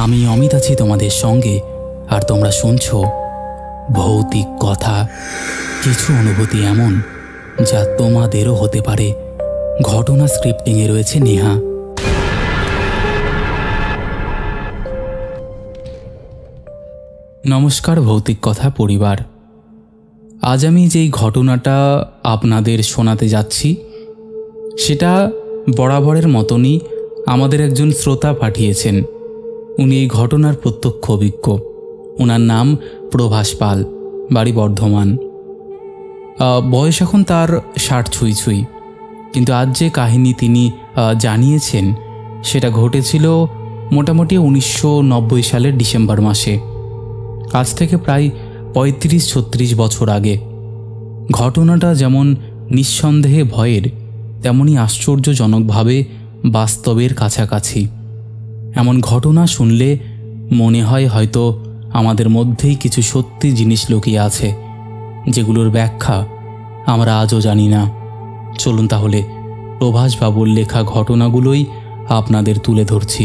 আমি অমিত আছি তোমাদের সঙ্গে, আর তোমরা শুনছো ভৌতিক কথা। কিছু অনুভূতি এমন যা তোমাদেরও হতে পারে। ঘটনা স্ক্রিপ্টিংয়ে রয়েছে নেহা। নমস্কার ভৌতিক কথা পরিবার। আজ আমি যেই ঘটনাটা আপনাদের শোনাতে যাচ্ছি সেটা বরাবরের মতনই আমাদের একজন শ্রোতা পাঠিয়েছেন। উনি এই ঘটনার প্রত্যক্ষ অভিজ্ঞ। ওনার নাম প্রভাস পাল, বাড়ি বর্ধমান। বয়স এখন তার 60 ছুঁই ছুঁই। কিন্তু আজ যে কাহিনী তিনি জানিয়েছেন সেটা ঘটেছিল মোটামুটি 1990 সালের ডিসেম্বর মাসে, আজ থেকে প্রায় 35-36 বছর আগে। ঘটনাটা যেমন নিঃসন্দেহে ভয়ের, তেমনি আশ্চর্যজনকভাবে বাস্তবের কাছাকাছি। এমন ঘটনা শুনলে মনে হয় হয়তো আমাদের মধ্যেই কিছু সত্যি জিনিস লুকিয়ে আছে, যেগুলোর ব্যাখ্যা আমরা আজও জানি না। চলুন তাহলে প্রভাসবাবুর লেখা ঘটনাগুলোই আপনাদের তুলে ধরছি।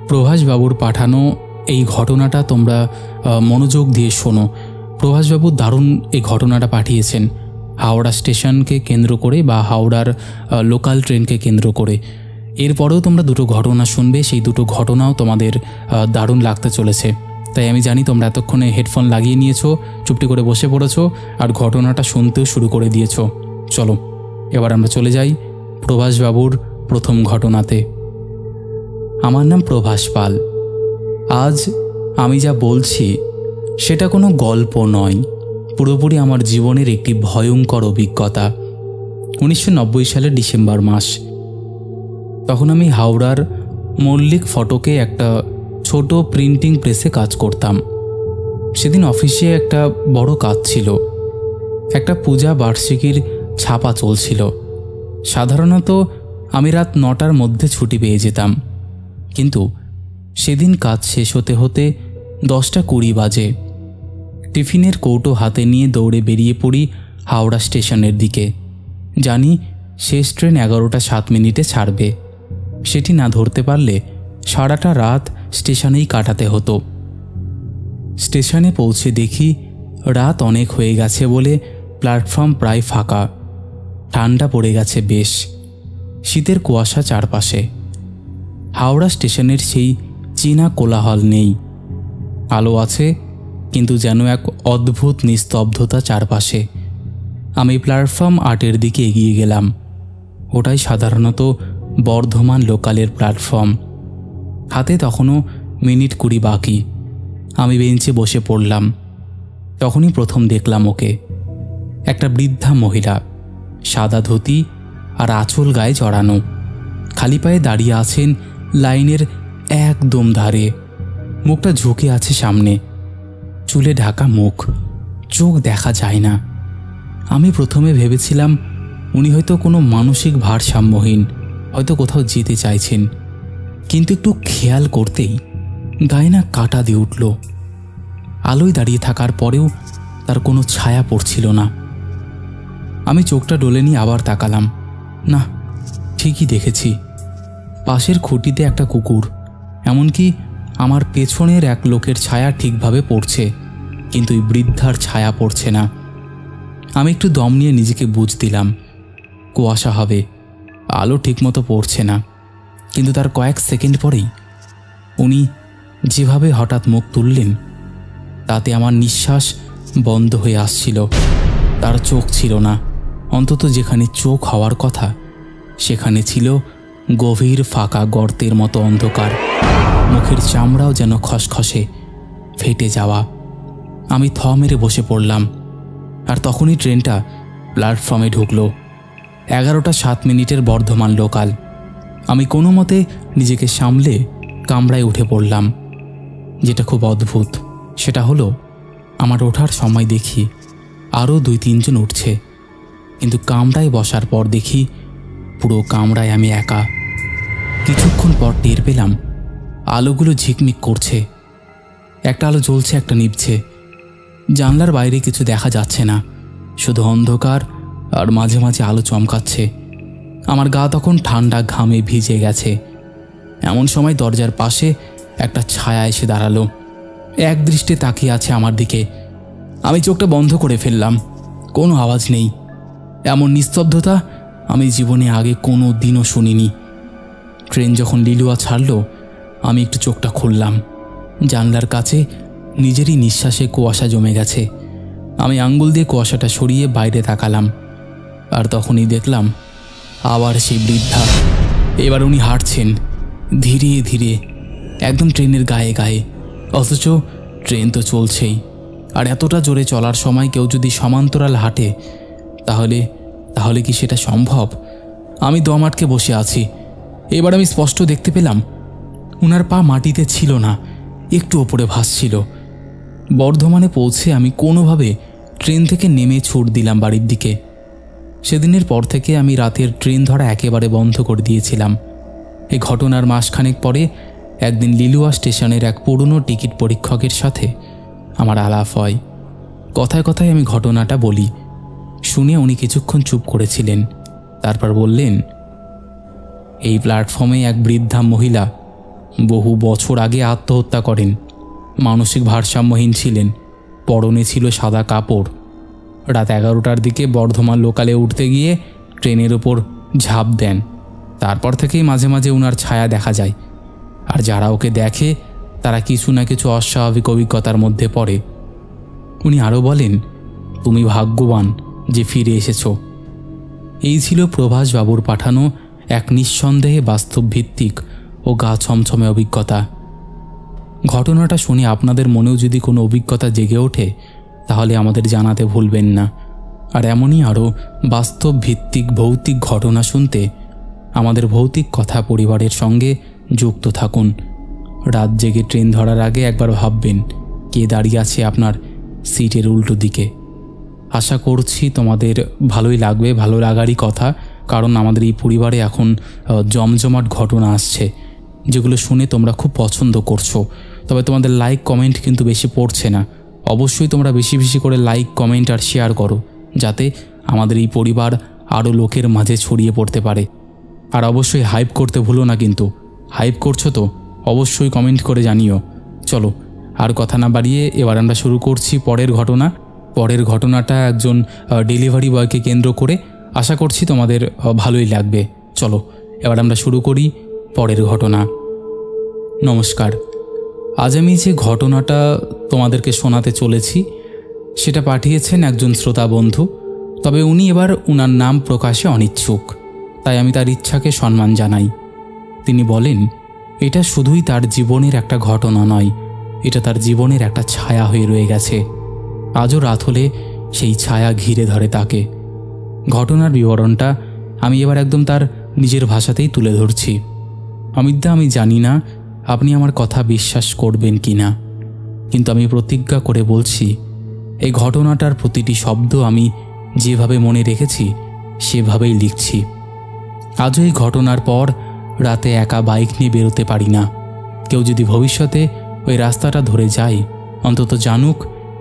প্রভাসবাবুর পাঠানো এই ঘটনাটা তোমরা মনোযোগ দিয়ে শোনো। প্রভাসবাবু দারুণ এই ঘটনাটা পাঠিয়েছেন হাওড়া স্টেশনকে কেন্দ্র করে বা হাওড়ার লোকাল ট্রেনকে কেন্দ্র করে। এরপরেও তোমরা দুটো ঘটনা শুনবে, সেই দুটো ঘটনাও তোমাদের দারুণ লাগতে চলেছে। তাই আমি জানি তোমরা এতক্ষণে হেডফোন লাগিয়ে নিয়েছো, চুপটি করে বসে পড়েছো আর ঘটনাটা শুনতেও শুরু করে দিয়েছো। চলো এবার আমরা চলে যাই প্রভাসবাবুর প্রথম ঘটনাতে। আমার নাম প্রভাস পাল। আজ আমি যা বলছি সেটা কোনো গল্প নয়, পুরোপুরি আমার জীবনের একটি ভয়ঙ্কর অভিজ্ঞতা। 1990 সালের ডিসেম্বর মাস। তখন আমি হাওড়ার মল্লিক ফটকে একটা ছোট প্রিন্টিং প্রেসে কাজ করতাম। সেদিন অফিসে একটা বড় কাজ ছিল। একটা পূজা বার্ষিকীর ছাপা চলছিল। সাধারণত আমি রাত 9টার মধ্যে ছুটি পেয়ে যেতাম, কিন্তু সেদিন কাজ শেষ হতে হতে 10টা 20 বাজে। টিফিনের কৌটো হাতে নিয়ে দৌড়ে বেরিয়ে পড়ি হাওড়া স্টেশনের দিকে। জানি শেষ ট্রেন 11টা 7 ছাড়বে। সেটি না ধরতে পারলে সারাটা রাত স্টেশনেই কাটাতে হতো। স্টেশনে পৌঁছে দেখি রাত অনেক হয়ে গেছে বলে প্ল্যাটফর্ম প্রায় ফাঁকা। ঠান্ডা পড়ে গেছে বেশ, শীতের কুয়াশা চারপাশে। হাওড়া স্টেশনের সেই চীনা কোলাহল নেই। আলো আছে, কিন্তু যেন এক অদ্ভুত নিস্তব্ধতা চারপাশে। আমি প্ল্যাটফর্ম 8-এর দিকে এগিয়ে গেলাম। ওটাই সাধারণত বর্ধমান লোকালের প্ল্যাটফর্ম। হাতে তখনও মিনিট 20 বাকি। আমি বেঞ্চে বসে পড়লাম। তখনই প্রথম দেখলাম ওকে। একটা বৃদ্ধা মহিলা, সাদা ধুতি আর আঁচল গায়ে জড়ানো, খালি পায়ে দাঁড়িয়ে আছেন লাইনের একদম ধারে। মুখটা ঝুঁকে আছে সামনে, চুলে ঢাকা মুখ, চোখ দেখা যায় না। আমি প্রথমে ভেবেছিলাম উনি হয়তো কোনো মানসিক ভারসাম্যহীন, হয়তো কোথাও যেতে চাইছেন। কিন্তু একটু খেয়াল করতেই গায়ে না কাঁটা দিয়ে উঠল। আলোয় দাঁড়িয়ে থাকার পরেও তার কোনো ছায়া পড়ছিল না। আমি চোখটা ডলে নিয়ে আবার তাকালাম। না, ঠিকই দেখেছি, পাশের খুঁটিতে একটা কুকুর। এমনকি আমার পেছনের এক লোকের ছায়া ঠিকভাবে পড়ছে, কিন্তু এই বৃদ্ধার ছায়া পড়ছে না। আমি একটু দম নিয়ে নিজেকে বুঝ দিলাম কুয়াশা হবে, আলো ঠিকমতো পড়ছে না। কিন্তু তার কয়েক সেকেন্ড পরেই উনি যেভাবে হঠাৎ মুখ তুললেন, তাতে আমার নিঃশ্বাস বন্ধ হয়ে আসছিল। তার চোখ ছিল না, অন্তত যেখানে চোখ হওয়ার কথা সেখানে ছিল গভীর ফাঁকা গর্তের মতো অন্ধকার। মুখের চামড়াও যেন খসখসে, ফেটে যাওয়া। আমি থ মেরে বসে পড়লাম। আর তখনই ট্রেনটা প্ল্যাটফর্মে ঢুকলো। 11টা 7 বর্ধমান লোকাল। আমি কোনো মতে নিজেকে সামলে কামরায় উঠে পড়লাম। যেটা খুব অদ্ভুত সেটা হলো, আমার ওঠার সময় দেখি আরও 2-3 জন উঠছে, কিন্তু কামরায় বসার পর দেখি পুরো কামরায় আমি একা। কিছুক্ষণ পর টের পেলাম আলোগুলো ঝিকমিক করছে। একটা আলো জ্বলছে, একটা নিভছে। জানলার বাইরে কিছু দেখা যাচ্ছে না, শুধু অন্ধকার আর মাঝে মাঝে আলো চমকাচ্ছে। আমার গা তখন ঠান্ডা ঘামে ভিজে গেছে। এমন সময় দরজার পাশে একটা ছায়া এসে দাঁড়ালো। এক দৃষ্টে তাকিয়ে আছে আমার দিকে। আমি চোখটা বন্ধ করে ফেললাম। কোনো আওয়াজ নেই। এমন নিস্তব্ধতা আমি জীবনে আগে কোনো দিনও শুনিনি। ট্রেন যখন লিলুয়া ছাড়ল, আমি একটু চোখটা খুললাম। জানলার কাছে নিজেরই নিঃশ্বাসে কুয়াশা জমে গেছে। আমি আঙ্গুল দিয়ে কুয়াশাটা সরিয়ে বাইরে তাকালাম, আর তখনই দেখলাম আবার সেই বৃদ্ধা। এবার উনি হাঁটছেন ধীরে ধীরে, একদম ট্রেনের গায়ে গায়ে। অথচ ট্রেন তো চলছেই, আর এতটা জোরে চলার সময় কেউ যদি সমান্তরাল হাঁটে তাহলে তাহলে কি সেটা সম্ভব? আমি দম আটকে বসে আছি। এবার আমি স্পষ্ট দেখতে পেলাম ওনার পা মাটিতে ছিল না, একটু ওপরে ভাসছিল। বর্ধমানে পৌঁছে আমি কোনোভাবে ট্রেন থেকে নেমে ছুট দিলাম বাড়ির দিকে। সেদিনের পর থেকে আমি রাতের ট্রেন ধরা একেবারে বন্ধ করে দিয়েছিলাম। এই ঘটনার মাসখানেক পরে একদিন লিলুয়া স্টেশনের এক পুরনো টিকিট পরীক্ষকের সাথে আমার আলাপ হয়। কথায় কথায় আমি ঘটনাটা বলি। শুনে উনি কিছুক্ষণ চুপ করেছিলেন, তারপর বললেন, এই প্ল্যাটফর্মে এক বৃদ্ধা মহিলা বহু বছর আগে আত্মহত্যা করেন। মানসিক ভারসাম্যহীন ছিলেন, পরনে ছিল সাদা কাপড়। রাত 11টার দিকে বর্ধমান লোকালে উঠতে গিয়ে ট্রেনের ওপর ঝাঁপ দেন। তারপর থেকেই মাঝে মাঝে ওনার ছায়া দেখা যায়, আর যারা ওকে দেখে তারা কিছু না কিছু অস্বাভাবিক অভিজ্ঞতার মধ্যে পড়ে। উনি আরও বলেন, তুমি ভাগ্যবান যে ফিরে এসেছ। এই ছিল প্রভাসবাবুর পাঠানো এক নিঃসন্দেহে বাস্তবভিত্তিক ও গা ছমছমে অভিজ্ঞতা। ঘটনাটা শুনে আপনাদের মনেও যদি কোনো অভিজ্ঞতা জেগে ওঠে তাহলে আমাদের জানাতে ভুলবেন না। আর এমনই আরও বাস্তবভিত্তিক ভৌতিক ঘটনা শুনতে আমাদের ভৌতিক কথা পরিবারের সঙ্গে যুক্ত থাকুন। রাত জেগে ট্রেন ধরার আগে একবার ভাববেন কে দাঁড়িয়ে আছে আপনার সিটের উল্টো দিকে। আশা করছি তোমাদের ভালোই লাগবে, ভালো লাগারই কথা, কারণ আমাদের এই পরিবারে এখন জমজমাট ঘটনা আসছে যেগুলো শুনে তোমরা খুব পছন্দ করছো। তবে তোমাদের লাইক কমেন্ট কিন্তু বেশি পড়ছে না। অবশ্যই তোমরা বেশি বেশি করে লাইক কমেন্ট আর শেয়ার করো, যাতে আমাদের এই পরিবার আরও লোকের মাঝে ছড়িয়ে পড়তে পারে। আর অবশ্যই হাইপ করতে ভুলো না, কিন্তু হাইপ করছো তো অবশ্যই কমেন্ট করে জানিও। চলো আর কথা না বাড়িয়ে এবার আমরা শুরু করছি পরের ঘটনা। পরের ঘটনাটা একজন ডেলিভারি বয়কে কেন্দ্র করে। আশা করছি তোমাদের ভালোই লাগবে। চলো এবার আমরা শুরু করি পরের ঘটনা। নমস্কার। আজ আমি যে ঘটনাটা তোমাদেরকে শোনাতে চলেছি সেটা পাঠিয়েছেন একজন শ্রোতা বন্ধু। তবে উনি এবার উনার নাম প্রকাশে অনিচ্ছুক, তাই আমি তার ইচ্ছাকে সম্মান জানাই। তিনি বলেন, এটা শুধুই তার জীবনের একটা ঘটনা নয়, এটা তার জীবনের একটা ছায়া হয়ে রয়ে গেছে। আজও রাত হলে সেই ছায়া ঘিরে ধরে তাকে। ঘটনার বিবরণটা আমি এবার একদম তার নিজের ভাষাতেই তুলে ধরছি। অমিতদা, আমি জানি না আপনি আমার কথা বিশ্বাস করবেন কি না, কিন্তু আমি প্রতিজ্ঞা করে বলছি এই ঘটনাটার প্রতিটি শব্দ আমি যেভাবে মনে রেখেছি সেভাবেই লিখছি। আজও এই ঘটনার পর রাতে একা বাইক নিয়ে বেরোতে পারি না। কেউ যদি ভবিষ্যতে ওই রাস্তাটা ধরে যায় অন্তত জানুক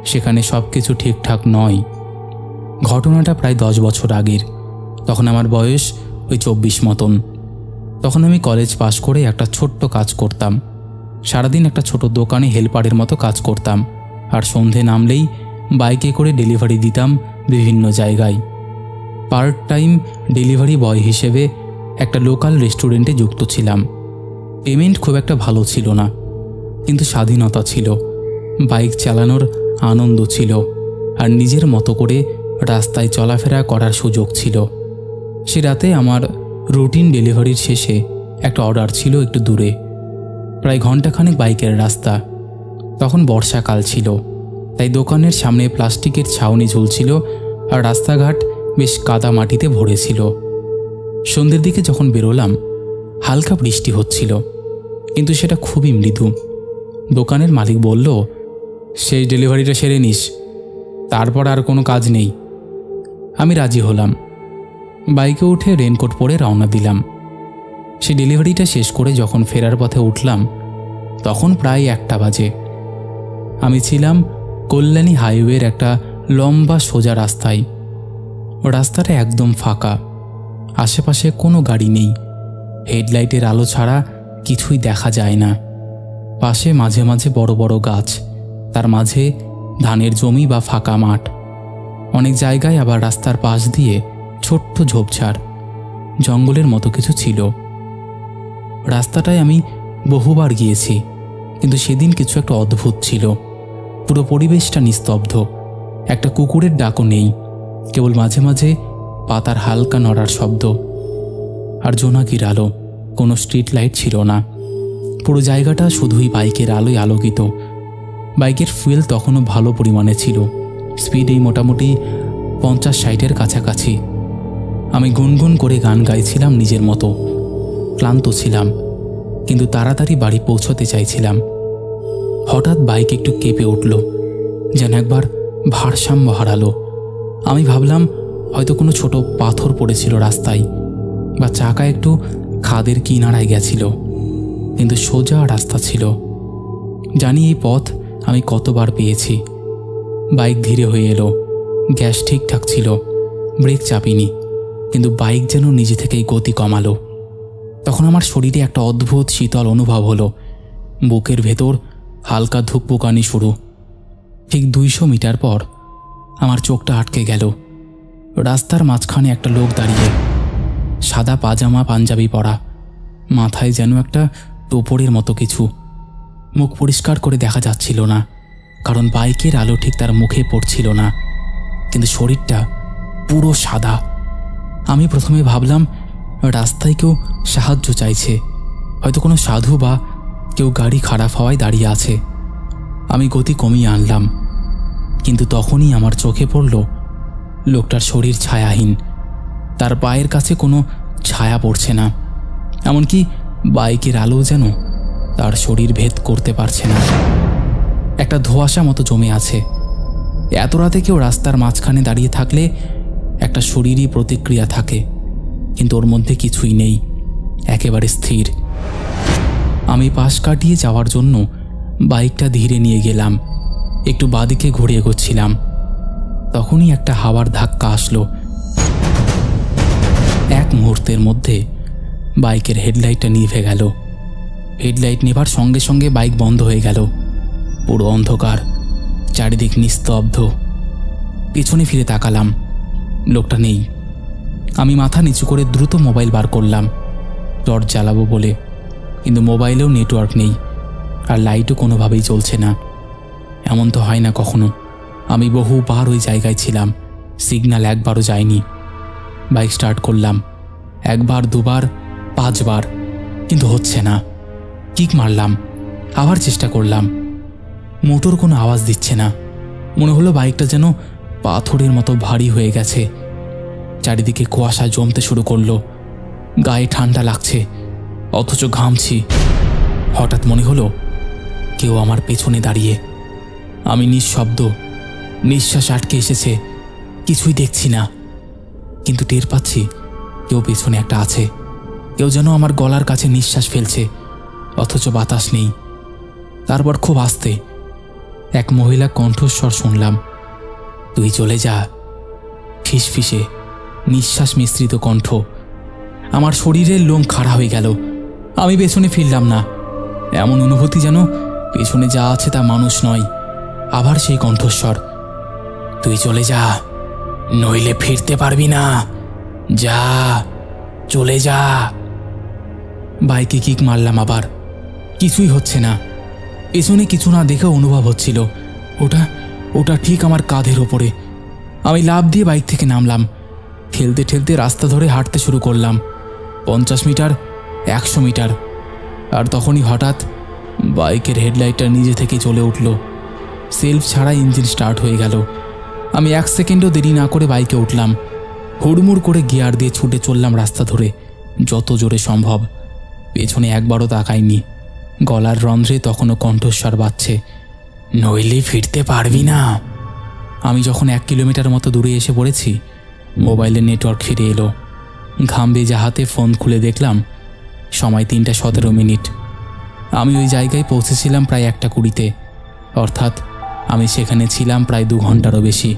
সেখানে সব কিছু ঠিকঠাক নয়। ঘটনাটা প্রায় 10 বছর আগের। তখন আমার বয়স ওই 24 মতন। তখন আমি কলেজ পাশ করে একটা ছোট্ট কাজ করতাম। সারাদিন একটা ছোট দোকানে হেল্পারের মতো কাজ করতাম, আর সন্ধে নামলেই বাইকে করে ডেলিভারি দিতাম বিভিন্ন জায়গায়। পার্ট টাইম ডেলিভারি বয় হিসেবে একটা লোকাল রেস্টুরেন্টে যুক্ত ছিলাম। পেমেন্ট খুব একটা ভালো ছিল না, কিন্তু স্বাধীনতা ছিল, বাইক চালানোর আনন্দ ছিল, আর নিজের মতো করে রাস্তায় চলাফেরা করার সুযোগ ছিল। সে রাতে আমার রুটিন ডেলিভারির শেষে একটা অর্ডার ছিল একটু দূরে, প্রায় ঘন্টাখানেক বাইকের রাস্তা। তখন বর্ষাকাল ছিল, তাই দোকানের সামনে প্লাস্টিকের ছাউনি ঝুলছিল আর রাস্তাঘাট বেশ কাদা মাটিতে ভরেছিল। সন্ধ্যের দিকে যখন বেরোলাম হালকা বৃষ্টি হচ্ছিল, কিন্তু সেটা খুবই মৃদু। দোকানের মালিক বলল, সেই ডেলিভারিটা সেরে নিস, তারপর আর কোনো কাজ নেই। আমি রাজি হলাম। বাইকে উঠে রেনকোট পরে রওনা দিলাম। সেই ডেলিভারিটা শেষ করে যখন ফেরার পথে উঠলাম তখন প্রায় 1টা বাজে। আমি ছিলাম কল্যাণী হাইওয়ের একটা লম্বা সোজা রাস্তায়। রাস্তাটা একদম ফাঁকা, আশেপাশে কোনো গাড়ি নেই, হেডলাইটের আলো ছাড়া কিছুই দেখা যায় না। পাশে মাঝে মাঝে বড় বড় গাছ, তার মাঝে ধানের জমি বা ফাঁকা মাঠ। অনেক জায়গায় আবার রাস্তার পাশ দিয়ে ছোট্ট ঝোপঝাড়, জঙ্গলের মতো কিছু ছিল। রাস্তাটায় আমি বহুবার গিয়েছি, কিন্তু সেদিন কিছু একটা অদ্ভুত ছিল। পুরো পরিবেশটা নিস্তব্ধ, একটা কুকুরের ডাকও নেই, কেবল মাঝে মাঝে পাতার হালকা নড়ার শব্দ। আর জোনাকির আলো, কোনো স্ট্রিট লাইট ছিল না। পুরো জায়গাটা শুধুই বাইকের আলোয় আলোকিত। বাইকের ফুয়েল তখনও ভালো পরিমাণে ছিল, স্পিড এই মোটামুটি 50-60-এর কাছাকাছি। আমি গুনগুন করে গান গাইছিলাম নিজের মতো। ক্লান্ত ছিলাম, কিন্তু তাড়াতাড়ি বাড়ি পৌঁছতে চাইছিলাম। হঠাৎ বাইক একটু কেঁপে উঠল, যেন একবার ভারসাম্য হারালো। আমি ভাবলাম হয়তো কোনো ছোট পাথর পড়েছিল রাস্তায়, বা চাকা একটু খাদের কিনারায় গেছিল, কিন্তু সোজা রাস্তা ছিল। জানি এই পথ আমি কতবার পেয়েছি। বাইক ধীরে হয়ে এলো, গ্যাস ঠিকঠাক ছিল, ব্রেক চাপিনি, কিন্তু বাইক যেন নিজে থেকেই গতি কমালো। তখন আমার শরীরে একটা অদ্ভুত শীতল অনুভব হলো, বুকের ভেতর হালকা ধুকপুকানি শুরু। ঠিক 200 মিটার পর আমার চোখটা আটকে গেল। রাস্তার মাঝখানে একটা লোক দাঁড়িয়ে, সাদা পাজামা পাঞ্জাবি পরা, মাথায় যেন একটা টোপরের মতো কিছু। মুখ পরিষ্কার করে দেখা যাচ্ছিল না, কারণ বাইকের আলো ঠিক তার মুখে পড়ছিল না, কিন্তু শরীরটা পুরো সাদা। আমি প্রথমে ভাবলাম রাস্তায় কেউ সাহায্য চাইছে, হয়তো কোনো সাধু বা কেউ গাড়ি খারাপ হওয়ায় দাঁড়িয়ে আছে। আমি গতি কমিয়ে আনলাম, কিন্তু তখনই আমার চোখে পড়ল লোকটার শরীর ছায়াহীন। তার পায়ের কাছে কোনো ছায়া পড়ছে না, এমনকি বাইকের আলো যেন তার শরীর ভেদ করতে পারছে না। একটা ধোঁয়াশা মতো জমে আছে। এত রাতে কেউ রাস্তার মাঝখানে দাঁড়িয়ে থাকলে একটা শরীরই প্রতিক্রিয়া থাকে, কিন্তু ওর মধ্যে কিছুই নেই, একেবারে স্থির। আমি পাশ কাটিয়ে যাওয়ার জন্য বাইকটা ধীরে নিয়ে গেলাম, একটু বাঁদিকে ঘুরে এগোচ্ছিলাম। তখনই একটা হাওয়ার ধাক্কা আসলো। এক মুহূর্তের মধ্যে বাইকের হেডলাইটটা নিভে গেল। হেডলাইট নেভার সঙ্গে সঙ্গে বাইক বন্ধ হয়ে গেল। পুরো অন্ধকার, চারিদিক নিস্তব্ধ। পেছনে ফিরে তাকালাম, লোকটা নেই। আমি মাথা নিচু করে দ্রুত মোবাইল বার করলাম টর্চ জ্বালাবো বলে, কিন্তু মোবাইলেও নেটওয়ার্ক নেই, আর লাইটও কোনোভাবেই চলছে না। এমন তো হয় না কখনো। আমি বহুবার ওই জায়গায় ছিলাম, সিগন্যাল একবারও যায়নি। বাইক স্টার্ট করলাম, 1 বার 2 বার 5 বার, কিন্তু হচ্ছে না। কিক মারলাম, আবার চেষ্টা করলাম, মোটর কোনো আওয়াজ দিচ্ছে না। মনে হলো বাইকটা যেন পাথরের মতো ভারী হয়ে গেছে। চারিদিকে কুয়াশা জমতে শুরু করলো, গায়ে ঠান্ডা লাগছে, অথচ ঘামছি। হঠাৎ মনে হলো কেউ আমার পেছনে দাঁড়িয়ে। আমি নিঃশব্দ, নিঃশ্বাস আটকে এসেছে, কিছুই দেখছি না, কিন্তু টের পাচ্ছি কেউ পেছনে একটা আছে। কেউ যেন আমার গলার কাছে নিঃশ্বাস ফেলছে, অথচ বাতাস নেই। তারপর খুব আস্তে এক মহিলা কণ্ঠস্বর শুনলাম, তুই চলে যা। ফিসফিসে নিঃশ্বাস মিশ্রিত কণ্ঠ। আমার শরীরের লোম খাড়া হয়ে গেল। আমি পেছনে ফিরলাম না, এমন অনুভূতি যেন পেছনে যা আছে তা মানুষ নয়। আবার সেই কণ্ঠস্বর, তুই চলে যা, নইলে ফিরতে পারবি না, যা, চলে যা। বাইকে কিক মারলাম আবার, কিছুই হচ্ছে না। পেছনে কিছু না দেখেও অনুভব হচ্ছিল ওটা ওটা ঠিক আমার কাঁধের ওপরে। আমি লাফ দিয়ে বাইক থেকে নামলাম, ঠেলতে ঠেলতে রাস্তা ধরে হাঁটতে শুরু করলাম। 50 মিটার, 100 মিটার, আর তখনই হঠাৎ বাইকের হেডলাইটটা নিজে থেকে জ্বলে উঠল। সেলফ ছাড়া ইঞ্জিন স্টার্ট হয়ে গেল। আমি 1 সেকেন্ডও দেরি না করে বাইকে উঠলাম। হুড়মুড় করে গিয়ার দিয়ে ছুটে চললাম রাস্তা ধরে, যত জোরে সম্ভব। পেছনে একবারও তাকাইনি। গলার রন্ধ্রে তখনও কণ্ঠস্বর বাজছে, নইলে ফিরতে পারবি না। আমি যখন 1 কিলোমিটার মতো দূরে এসে পড়েছি, মোবাইলে নেটওয়ার্ক ফিরে এলো। ঘাম ভেজা হাতে ফোন খুলে দেখলাম সময় 3টা 17 মিনিট। আমি ওই জায়গায় পৌঁছেছিলাম প্রায় 1টা 20-তে, অর্থাৎ আমি সেখানে ছিলাম প্রায় 2 ঘন্টারও বেশি।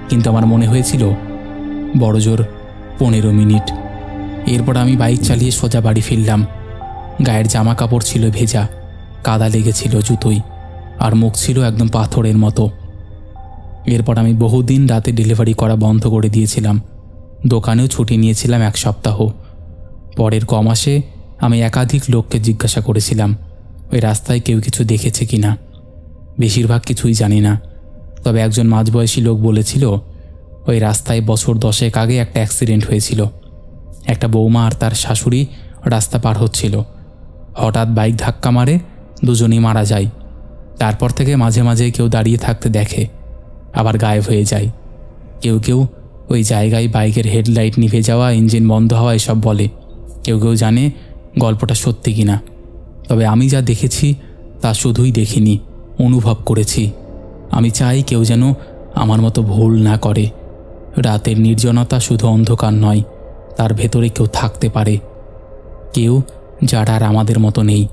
কিন্তু আমার মনে হয়েছিল বড় জোর 15 মিনিট। এরপর আমি বাইক চালিয়ে সোজা বাড়ি ফিরলাম। গায়ের জামা কাপড় ছিল ভেজা, কাদা লেগেছিল জুতোই, আর মুখ ছিল একদম পাথরের মতো। এরপর আমি বহুদিন রাতে ডেলিভারি করা বন্ধ করে দিয়েছিলাম। দোকানেও ছুটি নিয়েছিলাম 1 সপ্তাহ। পরের কমাসে আমি একাধিক লোককে জিজ্ঞাসা করেছিলাম ওই রাস্তায় কেউ কিছু দেখেছে কি না। বেশিরভাগ কিছুই জানি না, তবে একজন মাঝবয়সী লোক বলেছিল ওই রাস্তায় বছর 10 আগে একটা অ্যাক্সিডেন্ট হয়েছিল। একটা বৌমা আর তার শাশুড়ি রাস্তা পার হচ্ছিল, হঠাৎ বাইক ধাক্কা মারে, দুজনেই মারা যায়। তারপর থেকে মাঝে মাঝে কেউ দাঁড়িয়ে থাকতে দেখে, আবার গায়েব হয়ে যায়। কেউ কেউ ওই জায়গায় বাইকের হেডলাইট নিভে যাওয়া, ইঞ্জিন বন্ধ হওয়া এসব বলে। কেউ কেউ জানে গল্পটা সত্যি কিনা, তবে আমি যা দেখেছি তা শুধুই দেখিনি, অনুভব করেছি। আমি চাই কেউ যেন আমার মতো ভুল না করে। রাতের নির্জনতা শুধু অন্ধকার নয়, তার ভেতরে কেউ থাকতে পারে, কেউ যারা আর আমাদের মতো নেই।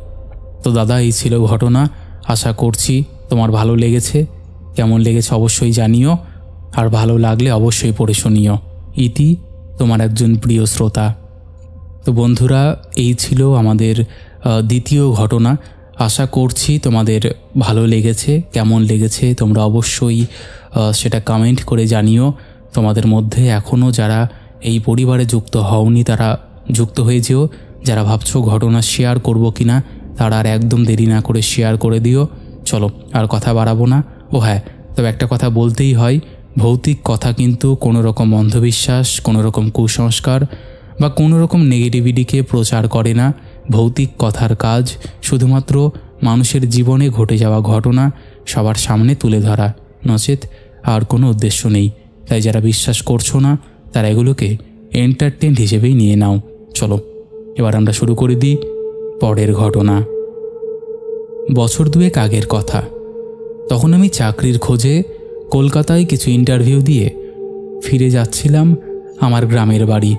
তো দাদা, এই ছিল ঘটনা। আশা করছি তোমার ভালো লেগেছে। কেমন লেগেছে অবশ্যই জানিও, আর ভালো লাগলে অবশ্যই পড়ে শুনিও। ইতি, তোমার একজন প্রিয় শ্রোতা। তো বন্ধুরা, এই ছিল আমাদের দ্বিতীয় ঘটনা। আশা করছি তোমাদের ভালো লেগেছে। কেমন লেগেছে তোমরা অবশ্যই সেটা কমেন্ট করে জানিও। তোমাদের মধ্যে এখনও যারা এই পরিবারে যুক্ত হওনি তারা যুক্ত হয়ে যেও। যারা ভাবছো ঘটনা শেয়ার করব কিনা তারা আর একদম দেরি না করে শেয়ার করে দিও। চলো আর কথা বাড়াবো না। ও হ্যাঁ, তবে একটা কথা বলতেই হয়, ভৌতিক কথা কিন্তু কোনো রকম অন্ধবিশ্বাস, কোনো রকম কুসংস্কার বা কোনো রকম নেগেটিভিটিকে প্রচার করে না। ভৌতিক কথার কাজ শুধুমাত্র মানুষের জীবনে ঘটে যাওয়া ঘটনা সবার সামনে তুলে ধরা, নচেত আর কোনো উদ্দেশ্য নেই। তাই যারা বিশ্বাস করছো না তারা এগুলোকে এন্টারটেইনমেন্ট হিসেবেই নিয়ে নাও। চলো এবার আমরা শুরু করে দিই পরের ঘটনা। বছর 2 আগের কথা। তখন আমি চাকরির খোঁজে কলকাতায় কিছু ইন্টারভিউ দিয়ে ফিরে যাচ্ছিলাম আমার গ্রামের বাড়ি।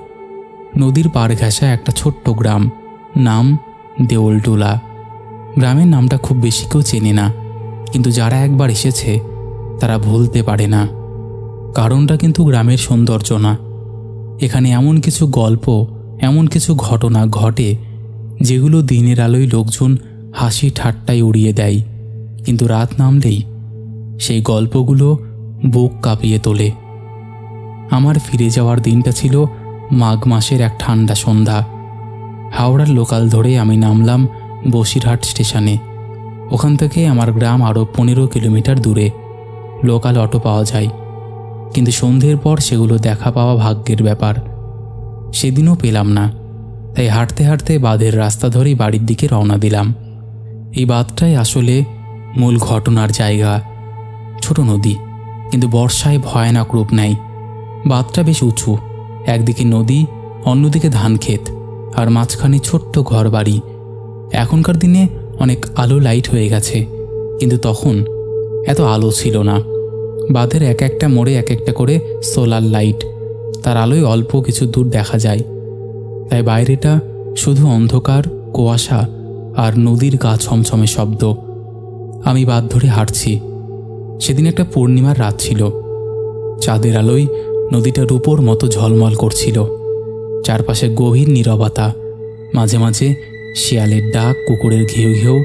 নদীর পাড় ঘেঁষা একটা ছোট্ট গ্রাম, নাম দেউলটুলা। গ্রামের নামটা খুব বেশি কেউ চেনে না, কিন্তু যারা একবার এসেছে তারা ভুলতে পারে না। কারণটা কিন্তু গ্রামের সৌন্দর্য না, এখানে এমন কিছু গল্প, এমন কিছু ঘটনা ঘটে যেগুলো দিনের আলোয় লোকজন হাসি ঠাট্টায় উড়িয়ে দেয়, কিন্তু রাত নামলেই সেই গল্পগুলো বুক কাঁপিয়ে তোলে। আমার ফিরে যাওয়ার দিনটা ছিল মাঘ মাসের এক ঠান্ডা সন্ধ্যা। হাওড়ার লোকাল ধরে আমি নামলাম বসিরহাট স্টেশনে। ওখান থেকে আমার গ্রাম আরও 15 কিলোমিটার দূরে। লোকাল অটো পাওয়া যায়, কিন্তু সন্ধ্যের পর সেগুলো দেখা পাওয়া ভাগ্যের ব্যাপার। সেদিনও পেলাম না, তাই হাঁটতে হাঁটতে বাঁধের রাস্তা ধরেই বাড়ির দিকে রওনা দিলাম। এই বাঁধটাই আসলে মূল ঘটনার জায়গা। ছোট নদী, কিন্তু বর্ষায় ভয়ানক রূপ নেয়। বাঁধটা বেশ উঁচু, একদিকে নদী, অন্যদিকে ধান ক্ষেত, আর মাঝখানে ছোট্ট ঘর বাড়ি। এখনকার দিনে অনেক আলো লাইট হয়ে গেছে, কিন্তু তখন এত আলো ছিল না। বাঁধের এক একটা মোড়ে এক একটা করে সোলার লাইট, তার আলোয় অল্প কিছু দূর দেখা যায়। তাই বাইরেটা শুধু অন্ধকার, কুয়াশা আর নদীর গা ছমছমে শব্দ। আমি বাঁধ ধরে হাঁটছি। সেদিন একটা পূর্ণিমার রাত ছিল। চাঁদের আলোয় নদীটা রূপোর মতো ঝলমল করছিল। চারপাশে গভীর নীরবতা, মাঝে মাঝে শিয়ালের ডাক, কুকুরের ঘেউ ঘেউ,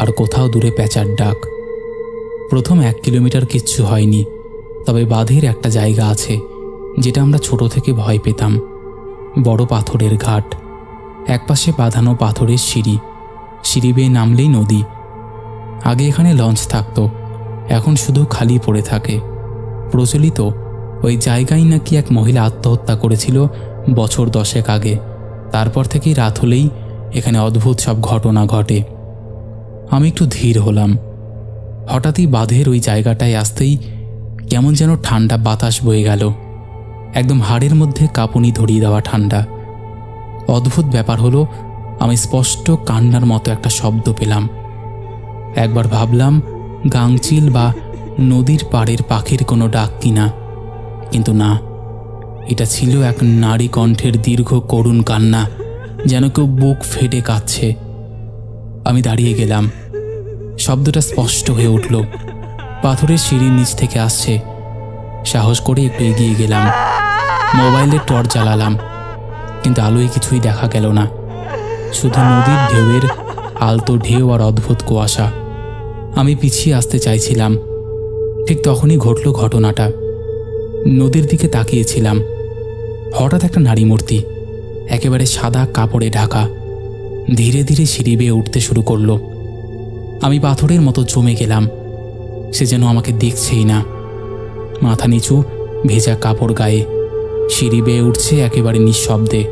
আর কোথাও দূরে প্যাঁচার ডাক। প্রথম 1 কিলোমিটার কিচ্ছু হয়নি, তবে বাঁধের একটা জায়গা আছে যেটা আমরা ছোট থেকে ভয় পেতাম। বড় পাথরের ঘাট, একপাশে বাঁধানো পাথরের সিঁড়ি, সিঁড়ি বেয়ে নামলেই নদী। আগে এখানে লঞ্চ থাকতো, এখন শুধু খালি পড়ে থাকে। প্রচলিত ওই জায়গায় নাকি এক মহিলা আত্মহত্যা করেছিল বছর 10 আগে। তারপর থেকেই রাত হলেই এখানে অদ্ভুত সব ঘটনা ঘটে। আমি একটু ধীর হলাম। হঠাৎই বাঁধের ওই জায়গাটায় আসতেই কেমন যেন ঠান্ডা বাতাস বয়ে গেল, একদম হাড়ের মধ্যে কাঁপুনি ধরিয়ে দেওয়া ঠান্ডা। অদ্ভুত ব্যাপার হলো, আমি স্পষ্ট কান্নার মতো একটা শব্দ পেলাম। একবার ভাবলাম গাংচিল বা নদীর পাড়ের পাখির কোনো ডাক কিনা, কিন্তু না, এটা ছিল এক নারী কণ্ঠের দীর্ঘ করুণ কান্না, যেন কেউ বুক ফেটে কাঁদছে। আমি দাঁড়িয়ে গেলাম। শব্দটা স্পষ্ট হয়ে উঠল, পাথরের সিঁড়ির নিচ থেকে আসছে। সাহস করে একটু এগিয়ে গেলাম। মোবাইলের টর্চ জ্বালালাম, কিন্তু আলোয় কিছুই দেখা গেল না, শুধু নদীর ঢেউয়ের আলতো ঢেউ আর অদ্ভুত কুয়াশা। আমি পিছিয়ে আসতে চাইছিলাম, ঠিক তখনই ঘটল ঘটনাটা। নদীর দিকে তাকিয়েছিলাম, হঠাৎ একটা নারী মূর্তি একেবারে সাদা কাপড়ে ঢাকা ধীরে ধীরে সিঁড়ি বেয়ে উঠতে শুরু করলো। আমি পাথরের মতো জমে গেলাম। সে যেন আমাকে দেখছেই না। মাথা নিচু, ভেজা কাপড় গায়ে, সিঁড়ি বেয়ে উঠছে একেবারে নিঃশব্দে।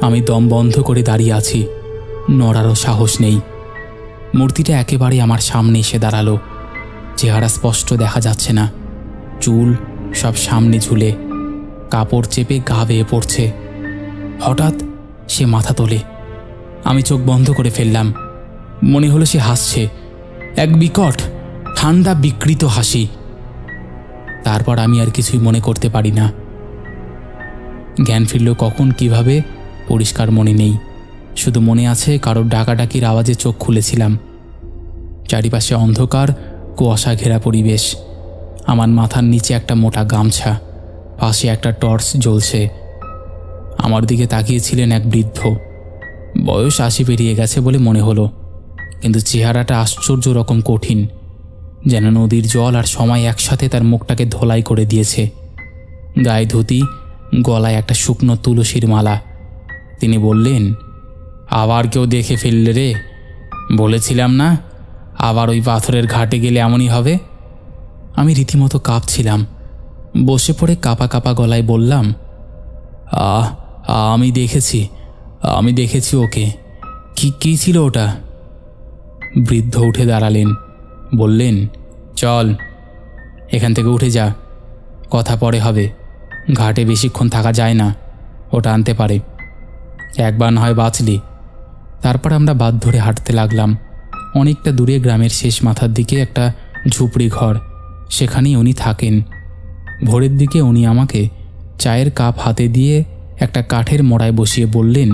আমি দম বন্ধ করে দাঁড়িয়ে আছি, নড়ারও সাহস নেই। মূর্তিটা একেবারে আমার সামনে এসে দাঁড়ালো। চেহারা স্পষ্ট দেখা যাচ্ছে না, চুল সব সামনে ঝুলে, কাপড় চেপে গা বেয়ে পড়ছে। হঠাৎ সে মাথা তোলে। আমি চোখ বন্ধ করে ফেললাম। মনে হলো সে হাসছে, এক বিকট ঠান্ডা বিকৃত হাসি। তারপর আমি আর কিছুই মনে করতে পারি না। জ্ঞান ফিরল কখন, কিভাবে, পরিষ্কার মনে নেই। শুধু মনে আছে কারোর ডাকাডাকির আওয়াজে চোখ খুলেছিলাম। চারিপাশে অন্ধকার, কুয়াশা ঘেরা পরিবেশ। আমার মাথার নিচে একটা মোটা গামছা, পাশে একটা টর্চ জ্বলছে। আমার দিকে তাকিয়েছিলেন এক বৃদ্ধ। বয়স 80 পেরিয়ে গেছে বলে মনে হলো, কিন্তু চেহারাটা আশ্চর্য রকম কঠিন, যেন নদীর জল আর সময় একসাথে তার মুখটাকে ধোলাই করে দিয়েছে। গায়ে ধুতি, গলায় একটা শুকনো তুলসীর মালা। তিনি বললেন, আবার কেউ দেখে ফেললে রে? বলেছিলাম না, আবার ওই পাথরের ঘাটে গেলে এমনই হবে। আমি রীতিমতো কাঁপছিলাম। বসে পড়ে কাঁপা কাঁপা গলায় বললাম, আমি দেখেছি ওকে। কি ছিল ওটা? বৃদ্ধ উঠে দাঁড়ালেন, বললেন, চল এখান থেকে উঠে যা, কথা পরে হবে। ঘাটে বেশিক্ষণ থাকা যায় না, ওটা আনতে পারে। একবার না হয় বাঁচলি। তারপর আমরা বাঁধ ধরে হাঁটতে লাগলাম। অনেকটা দূরে গ্রামের শেষ মাথার দিকে একটা ঝুপড়ি ঘর, সেখানেই উনি থাকেন। ভোরের দিকে উনি আমাকে চায়ের কাপ হাতে দিয়ে একটা কাঠের মোড়ায় বসিয়ে বললেন,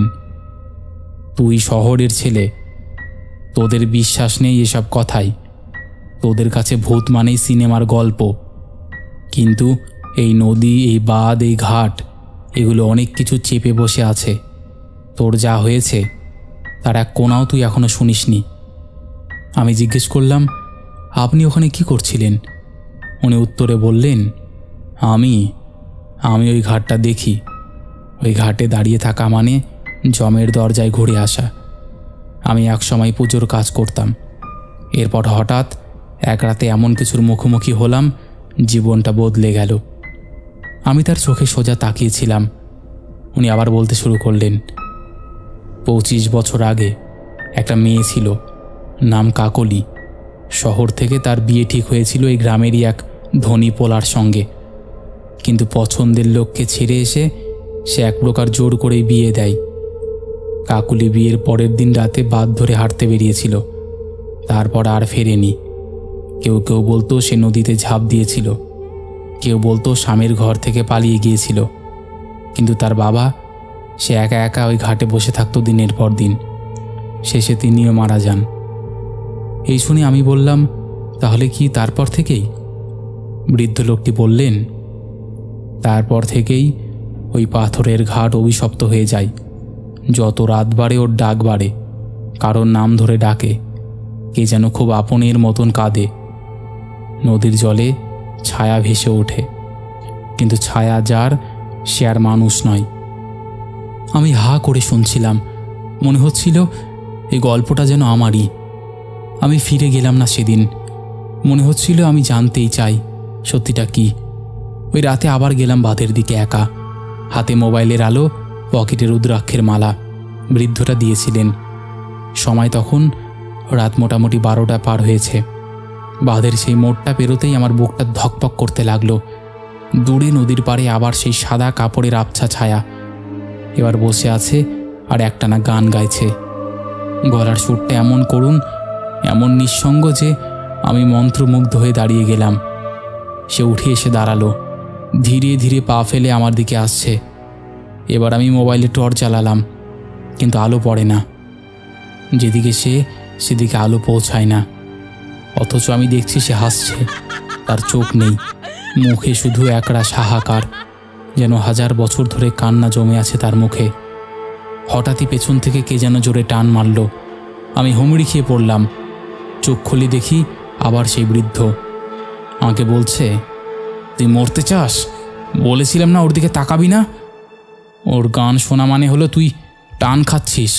তুই শহরের ছেলে, তোদের বিশ্বাস নেই এসব কথাই। তোদের কাছে ভূত মানেই সিনেমার গল্প, কিন্তু এই নদী, এই বাঁধ, এই ঘাট, এগুলো অনেক কিছু চেপে বসে আছে। তোর যা হয়েছে তার এক কোনাও তুই এখনো শুনিসনি। আমি জিজ্ঞেস করলাম, আপনি ওখানে কি করছিলেন? উনি উত্তরে বললেন, আমি ওই ঘাটটা দেখি। ওই ঘাটে দাঁড়িয়ে থাকা মানে জমের দরজায় ঘুরে আসা। আমি একসময় পুজোর কাজ করতাম। এরপর হঠাৎ এক রাতে এমন কিছুর মুখোমুখি হলাম, জীবনটা বদলে গেল। আমি তার চোখে সোজা তাকিয়েছিলাম। উনি আবার বলতে শুরু করলেন, 25 বছর আগে একটা মেয়ে ছিল, নাম কাকলি। শহর থেকে তার বিয়ে ঠিক হয়েছিল এই গ্রামেরই এক ধনী পোলার সঙ্গে, কিন্তু পছন্দের লোককে ছেড়ে এসে সে এক প্রকার জোর করেই বিয়ে দেয়। কাকলি বিয়ের পরের দিন রাতে বাঁধ ধরে হাঁটতে বেরিয়েছিল, তারপর আর ফেরেনি। কেউ কেউ বলতো সে নদীতে ঝাঁপ দিয়েছিল, কেউ বলতো স্বামীর ঘর থেকে পালিয়ে গিয়েছিল। কিন্তু তার বাবা, সে একা একা ওই ঘাটে বসে থাকতো দিনের পর দিন। শেষে তিনিও মারা যান। এই শুনে আমি বললাম, তাহলে কি তারপর থেকেই? বৃদ্ধ লোকটি বললেন, তারপর থেকেই ওই পাথরের ঘাট অভিশপ্ত হয়ে যায়। যত রাত বাড়ে ওর ডাক বাড়ে, কারোর নাম ধরে ডাকে, কে যেন খুব আপনের মতন কাঁদে। নদীর জলে ছায়া ভেসে ওঠে, কিন্তু ছায়া যার, সে আর মানুষ নয়। আমি হা করে শুনছিলাম। মনে হচ্ছিল এই গল্পটা যেন আমারই। আমি ফিরে গেলাম না সেদিন। মনে হচ্ছিল আমি জানতেই চাই সত্যিটা কি। ওই রাতে আবার গেলাম বাঁধের দিকে একা, হাতে মোবাইলের আলো, পকেটে রুদ্রাক্ষের মালা। বৃদ্ধটা দিয়েছিলেন। সময় তখন রাত মোটামুটি 12টা পার হয়েছে। বাঁধের সেই মোড়টা পেরোতেই আমার বুকটা ধকপক করতে লাগলো। দূরে নদীর পাড়ে আবার সেই সাদা কাপড়ের আবছা ছায়া। এবার বসে আছে আর একটানা গান গাইছে। গলার সুরটা এমন করুণ, এমন নিঃসঙ্গ যে আমি মন্ত্রমুগ্ধ হয়ে দাঁড়িয়ে গেলাম। সে উঠে এসে দাঁড়ালো, ধীরে ধীরে পা ফেলে আমার দিকে আসছে। এবার আমি মোবাইলে টর্চ জ্বালালাম, কিন্তু আলো পড়ে না। যেদিকে সেদিকে আলো পৌঁছায় না। অথচ আমি দেখছি সে হাসছে। তার চোখ নেই, মুখে শুধু একরাশ হাহাকার, যেন 1000 বছর ধরে কান্না জমে আছে তার মুখে। হঠাৎই পেছন থেকে কে যেন জোরে টান মারল। আমি হুমড়ি খেয়ে পড়লাম। চোখ খুলে দেখি আবার সেই বৃদ্ধ আমাকে বলছে, তুই মরতে চাস? বলেছিলাম না ওর দিকে তাকাবি না? ওর গান শোনা মানে হলো তুই টান খাচ্ছিস।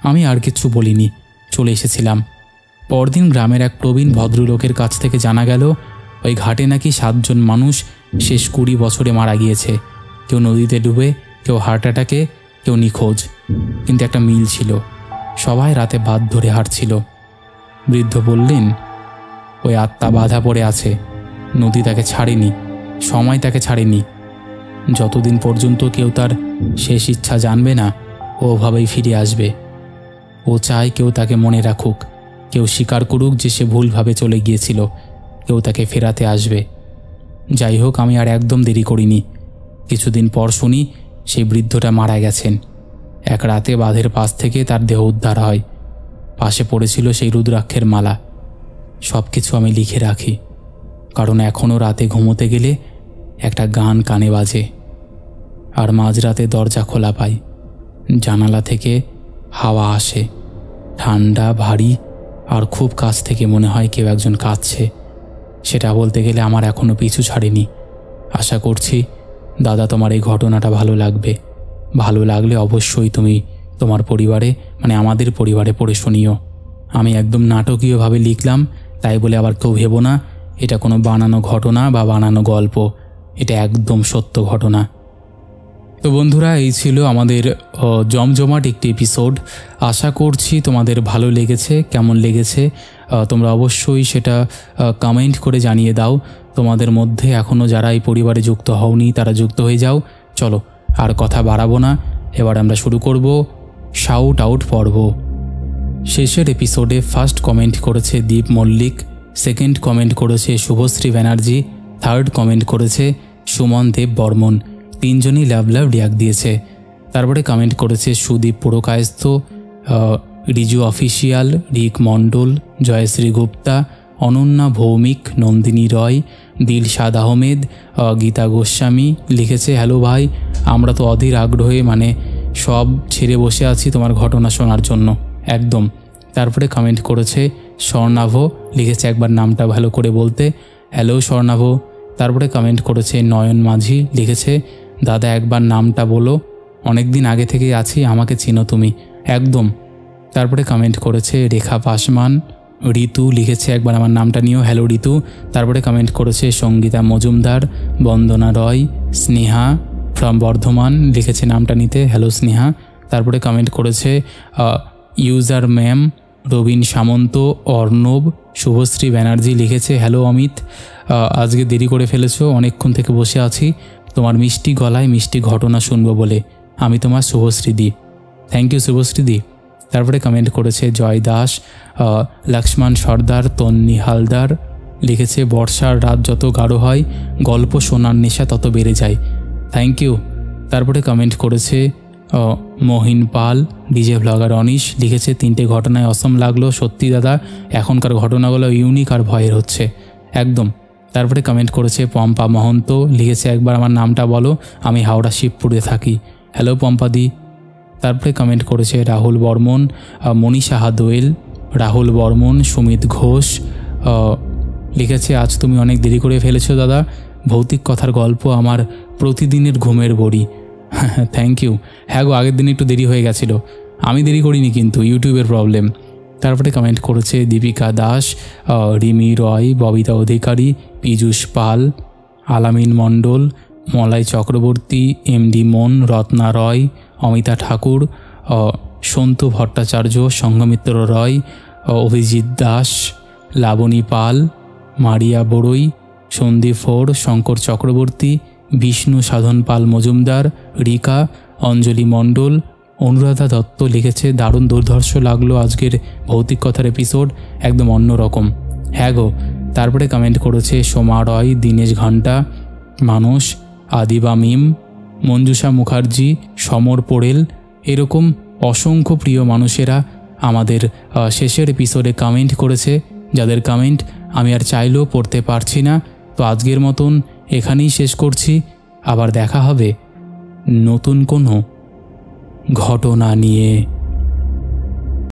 আমি আর কিচ্ছু বলিনি, চলে এসেছিলাম। পরদিন গ্রামের এক প্রবীণ ভদ্রলোকের কাছ থেকে জানা গেল ওই ঘাটে নাকি 7 জন মানুষ শেষ 20 বছরে মারা গিয়েছে। কেউ নদীতে ডুবে, কেউ হার্ট অ্যাটাকে, কেউ নিখোঁজ। কিন্তু একটা মিল ছিল, সবাই রাতে বাদ ধরে হাঁটছিল। বৃদ্ধ বললেন, ওই আত্মা বাধা পড়ে আছে, নদী তাকে ছাড়েনি, সময় তাকে ছাড়েনি। যতদিন পর্যন্ত কেউ তার শেষ ইচ্ছা জানবে না, ও ওভাবেই ফিরে আসবে। ও চায় কেউ তাকে মনে রাখুক, কেউ স্বীকার করুক যে সে ভুলভাবে চলে গিয়েছিল, কেউ তাকে ফেরাতে আসবে। যাই হোক, আমি আর একদম দেরি করিনি। কিছুদিন পর শুনি সেই বৃদ্ধটা মারা গেছেন। এক রাতে বাঁধের পাশ থেকে তার দেহ উদ্ধার হয়। পাশে পড়েছিল সেই রুদ্রাক্ষের মালা। সব কিছু আমি লিখে রাখি, কারণ এখনও রাতে ঘুমোতে গেলে একটা গান কানে বাজে। আর মাঝরাতে দরজা খোলা পাই, জানালা থেকে হাওয়া আসে, ঠান্ডা ভারী, আর খুব কাছ থেকে মনে হয় কেউ একজন কাঁদছে। সেটা বলতে গেলে আমার এখনও পিছু ছাড়েনি। আশা করছি দাদা তোমার এই ঘটনাটা ভালো লাগবে। ভালো লাগলে অবশ্যই তুমি তোমার পরিবারে, মানে আমাদের পরিবারে পড়ে শুনিও। আমি একদম নাটকীয়ভাবে লিখলাম, তাই বলে আবার কেউ ভেবো না এটা কোনো বানানো ঘটনা বা বানানো গল্প। এটা একদম সত্য ঘটনা। তো বন্ধুরা, এই ছিল আমাদের জমজমাট একটি এপিসোড। আশা করছি তোমাদের ভালো লেগেছে। কেমন লেগেছে তোমরা অবশ্যই সেটা কমেন্ট করে জানিয়ে দাও। তোমাদের মধ্যে এখনও যারা এই পরিবারে যুক্ত হওনি তারা যুক্ত হয়ে যাও। চলো আর কথা বাড়াবো না, এবার আমরা শুরু করব শাউট আউট পর্ব। শেষের এপিসোডে ফার্স্ট কমেন্ট করেছে দীপ মল্লিক, সেকেন্ড কমেন্ট করেছে শুভশ্রী ব্যানার্জি, থার্ড কমেন্ট করেছে সুমন দেব বর্মন। 3 জনই লাভ রিয়াক্ট দিয়েছে। তারপরে কমেন্ট করেছে সুদীপ পুরকায়স্থ, রিজু অফিসিয়াল, রিক মণ্ডল, জয়শ্রী গুপ্তা, অনন্যা ভৌমিক, নন্দিনী রয়, দিলশাদ আহমেদ, গীতা গোস্বামী লিখেছে, হ্যালো ভাই, আমরা তো অধীর আগ্রহে সব ছেড়ে বসে আছি তোমার ঘটনা শোনার জন্য একদম। তারপরে কমেন্ট করেছে স্বর্ণাভ, লিখেছে একবার নামটা ভালো করে বলতে, হ্যালো স্বর্ণাভ। তারপরে কমেন্ট করেছে নয়ন মাঝি, লিখেছে দাদা একবার নামটা বলো, অনেক দিন আগে থেকেই আছি, আমাকে চিনো তুমি একদম। তারপরে কমেন্ট করেছে রেখা পাসমান, ঋতু লিখেছে একবার আমার নামটা নিও, হ্যালো ঋতু। তারপরে কমেন্ট করেছে সঙ্গীতা মজুমদার, বন্দনা রয়, স্নেহা ফ্রম বর্ধমান লিখেছে নামটা নিতে, হ্যালো স্নেহা। তারপরে কমেন্ট করেছে ইউজার ম্যাম, রবীন সামন্ত, অর্ণব, শুভশ্রী ব্যানার্জি লিখেছে, হ্যালো অমিত, আজকে দেরি করে ফেলেছো, অনেকক্ষণ থেকে বসে আছি তোমার মিষ্টি গলায় মিষ্টি ঘটনা শুনবো বলে, আমি তোমার শুভশ্রীদি। Thank you শুভশ্রীদি। তারপরে কমেন্ট করেছে জয় দাস, লক্ষ্মণ সর্দার, তন্নি হালদার লিখেছে বর্ষার রাত যত গাঢ় হয় গল্প শোনার নেশা তত বেড়ে যায়, থ্যাংক ইউ। তারপরে কমেন্ট করেছে মহিন পাল, ডিজে ব্লগার অনিশ লিখেছে 3টে ঘটনায় অসম লাগলো, সত্যি দাদা এখনকার ঘটনাগুলো ইউনিক আর ভয়ের হচ্ছে একদম। তারপরে কমেন্ট করেছে পম্পা মহন্ত, লিখেছে একবার আমার নামটা বলো, আমি হাওড়া শিবপুরে থাকি, হ্যালো পম্পাদি। তারপরে কমেন্ট করেছে রাহুল বর্মন, মনীষা হাদোয়েল, রাহুল বর্মন, সুমিত ঘোষ লিখেছে আজ তুমি অনেক দেরি করে ফেলেছো দাদা, ভৌতিক কথার গল্প আমার প্রতিদিনের ঘুমের বড়ি, থ্যাংক ইউ। হ্যাঁ গো, আগের দিন একটু দেরি হয়ে গেছিলো, আমি দেরি করিনি কিন্তু ইউটিউবের প্রবলেম। তারপরে কমেন্ট করেছে দীপিকা দাস, রিমি রয়, ববিতা অধিকারী, পীযূষ পাল, আলামিন মণ্ডল, মলাই চক্রবর্তী, এমডি মন, রত্না রয়, অমিতা ঠাকুর, সন্তু ভট্টাচার্য, সংঘমিত্র রয়, অভিজিৎ দাস, লাবণী পাল, মারিয়া বড়ুই, সন্দীপ ফোর, শঙ্কর চক্রবর্তী, বিষ্ণু সাধন পাল মজুমদার, রিকা, অঞ্জলি মণ্ডল, অনুরাধা দত্ত লিখেছে দারুণ দুর্ধর্ষ লাগলো আজকের ভৌতিক কথার এপিসোড, একদম অন্যরকম, হ্যাঁ গো। তারপরে কমেন্ট করেছে সোমা রয়, দীনেশ ঘণ্টা, মানস, আদিবা মিম, মঞ্জুষা মুখার্জি, সমর পোড়েল, এরকম অসংখ্য প্রিয় মানুষেরা আমাদের শেষের এপিসোডে কমেন্ট করেছে, যাদের কমেন্ট আমি আর চাইলেও পড়তে পারছি না। তো আজকের মতন এখানেই শেষ করছি, আবার দেখা হবে নতুন কোনো ঘটনা নিয়ে।